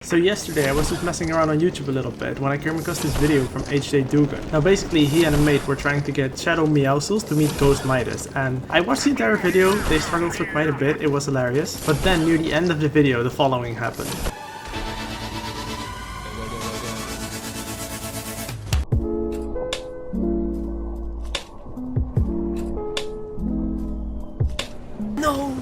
So yesterday I was just messing around on YouTube a little bit when I came across this video from AkiVsTheWorld. Now basically he and a mate were trying to get Shadow Meowscles to meet Ghost Midas, and I watched the entire video. They struggled for quite a bit, it was hilarious. But then near the end of the video the following happened. No!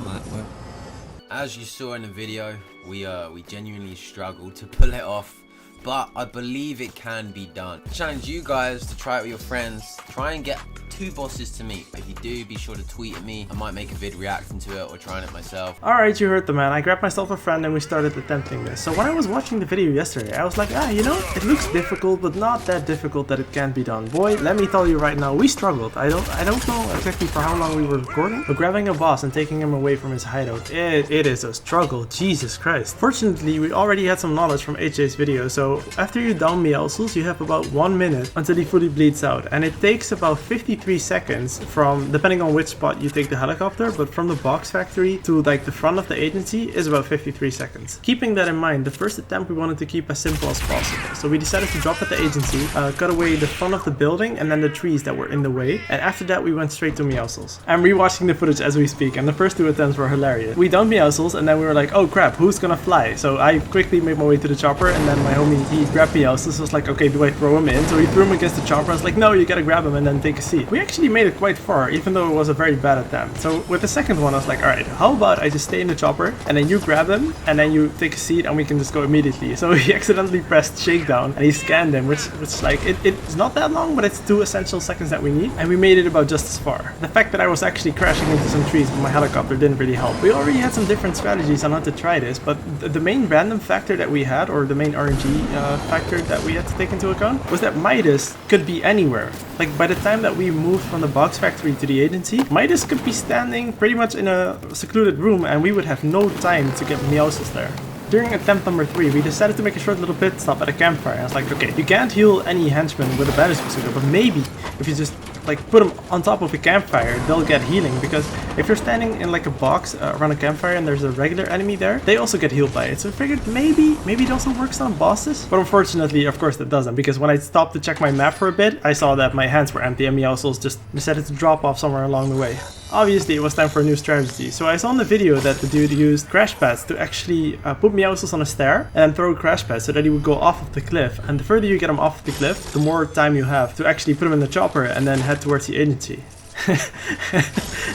As you saw in the video, we genuinely struggled to pull it off, but I believe it can be done. I challenge you guys to try it with your friends. Try and get 2 bosses to meet. If you do, be sure to tweet at me. I might make a vid reacting to it or trying it myself. Alright, you heard the man. I grabbed myself a friend and we started attempting this. So when I was watching the video yesterday, I was like, you know, it looks difficult, but not that difficult that it can't be done. Boy, let me tell you right now, we struggled. I don't know exactly for how long we were recording, but grabbing a boss and taking him away from his hideout, it is a struggle. Jesus Christ. Fortunately, we already had some knowledge from HJ's video, so after you down Meowscles, you have about 1 minute until he fully bleeds out, and it takes about 53 seconds from, depending on which spot you take the helicopter, but from the box factory to like the front of the agency is about 53 seconds. Keeping that in mind, the first attempt we wanted to keep as simple as possible, so we decided to drop at the agency, cut away the front of the building and then the trees that were in the way, and after that we went straight to Meowscles. I'm rewatching the footage as we speak, and the first 2 attempts were hilarious. We downed Meowscles and then we were like, oh crap, who's gonna fly? So I quickly made my way to the chopper, and then my homie, he grabbed Meowscles. Was like, okay, do I throw him in? So he threw him against the chopper. I was like, no, you gotta grab him and then take a seat. We actually made it quite far, even though it was a very bad attempt. So with the second one, I was like, alright, how about I just stay in the chopper and then you grab him and then you take a seat and we can just go immediately. So he accidentally pressed shakedown and he scanned him, which like, it's not that long, but it's 2 essential seconds that we need, and we made it about just as far. The fact that I was actually crashing into some trees with my helicopter didn't really help. We already had some different strategies on how to try this, but the main random factor that we had, or the main RNG factor that we had to take into account, was that Midas could be anywhere. Like by the time that we moved from the box factory to the agency, Midas could be standing pretty much in a secluded room and we would have no time to get Meowscles there. During attempt number 3, we decided to make a short little pit stop at a campfire. I was like, okay, you can't heal any henchmen with a Brutus bazooka, but maybe if you just like put them on top of a campfire, they'll get healing, because if you're standing in like a box around a campfire and there's a regular enemy there, they also get healed by it. So I figured maybe it also works on bosses, but unfortunately, of course, that doesn't, because when I stopped to check my map for a bit, I saw that my hands were empty and Meowscles just decided to drop off somewhere along the way. Obviously, it was time for a new strategy, so I saw in the video that the dude used crash pads to actually put Meowscles on a stair and then throw crash pads so that he would go off of the cliff, and the further you get him off of the cliff, the more time you have to actually put him in the chopper and then head towards the agency.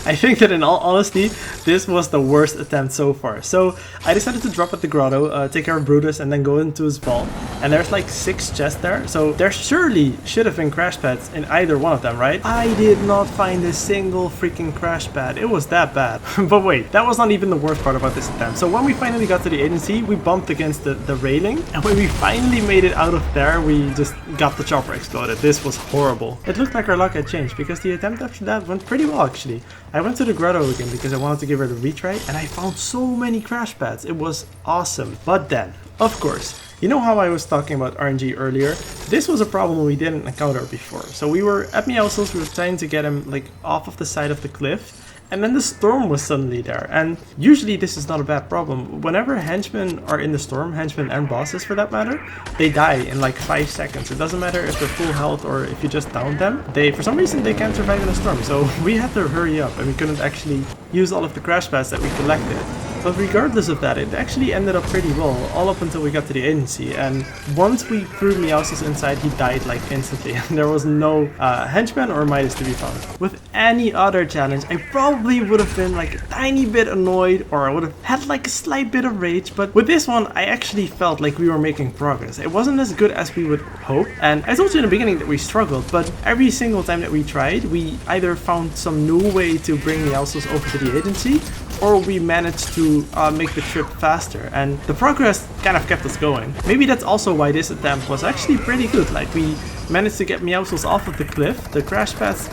I think that in all honesty, this was the worst attempt so far. So I decided to drop at the Grotto, take care of Brutus, and then go into his vault. And there's like 6 chests there, so there surely should have been crash pads in either one of them, right? I did not find a single freaking crash pad. It was that bad. But wait, that was not even the worst part about this attempt. So when we finally got to the agency, we bumped against the railing, and when we finally made it out of there, we just got the chopper exploded. This was horrible. It looked like our luck had changed, because the attempt after that went pretty well actually. I went to the Grotto again because I wanted to give it a retry, and I found so many crash pads. It was awesome. But then, of course, you know how I was talking about RNG earlier? This was a problem we didn't encounter before. So we were at Meowscles, we were trying to get him like off of the side of the cliff, and then the storm was suddenly there. And usually this is not a bad problem. Whenever henchmen are in the storm, henchmen and bosses for that matter, they die in like 5 seconds. It doesn't matter if they're full health or if you just down them. For some reason, they can't survive in a storm. So we had to hurry up and we couldn't actually use all of the crash pads that we collected. But regardless of that, it actually ended up pretty well, all up until we got to the agency, and once we threw Meowscles inside, he died like instantly, and there was no henchman or Midas to be found. With any other challenge, I probably would have been like a tiny bit annoyed, or I would have had like a slight bit of rage, but with this one, I actually felt like we were making progress. It wasn't as good as we would hope, and I told you in the beginning that we struggled, but every single time that we tried, we either found some new way to bring Meowscles over to the agency, or we managed to make the trip faster, and the progress kind of kept us going. Maybe that's also why this attempt was actually pretty good. Like we managed to get Meowscles off of the cliff. The crash pads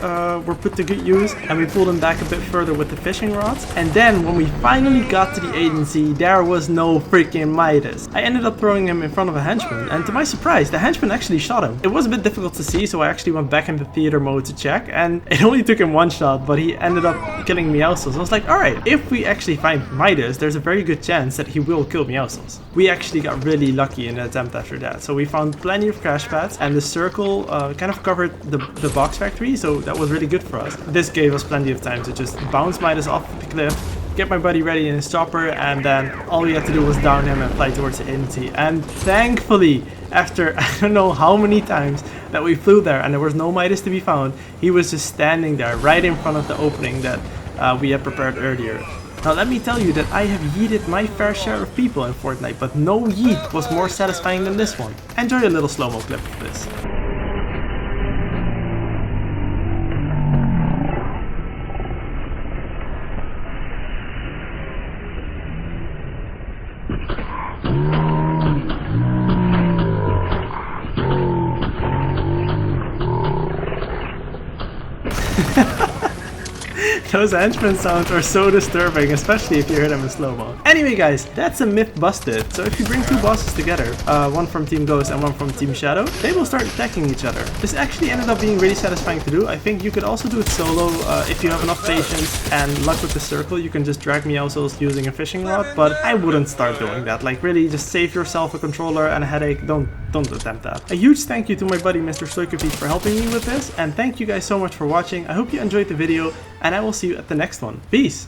were put to good use, and we pulled them back a bit further with the fishing rods. And then when we finally got to the agency, there was no freaking Midas. I ended up throwing him in front of a henchman, and to my surprise, the henchman actually shot him. It was a bit difficult to see, so I actually went back into theater mode to check, and it only took him one shot, but he ended up killing Meowscles. I was like, alright, if we actually find Midas, there's a very good chance that he will kill Meowscles. We actually got really lucky in the attempt after that, so we found plenty of crash pads, and the circle kind of covered the box factory, so that was really good for us. This gave us plenty of time to just bounce Midas off the cliff, get my buddy ready in his chopper, and then all we had to do was down him and fly towards the agency. And thankfully, after I don't know how many times that we flew there and there was no Midas to be found, he was just standing there right in front of the opening that we had prepared earlier. Now let me tell you that I have yeeted my fair share of people in Fortnite, but no yeet was more satisfying than this one. Enjoy a little slow-mo clip of this. Those henchman sounds are so disturbing, especially if you hear them in slow-mo. Anyway guys, that's a myth busted. So if you bring two bosses together, one from Team Ghost and one from Team Shadow, they will start attacking each other. This actually ended up being really satisfying to do. I think you could also do it solo if you have enough patience and luck with the circle. You can just drag Meowscles using a fishing rod, but I wouldn't start doing that. Like really, just save yourself a controller and a headache. Don't attempt that. A huge thank you to my buddy MrStojkovic for helping me with this, and thank you guys so much for watching. I hope you enjoyed the video, and I will see you at the next one. Peace!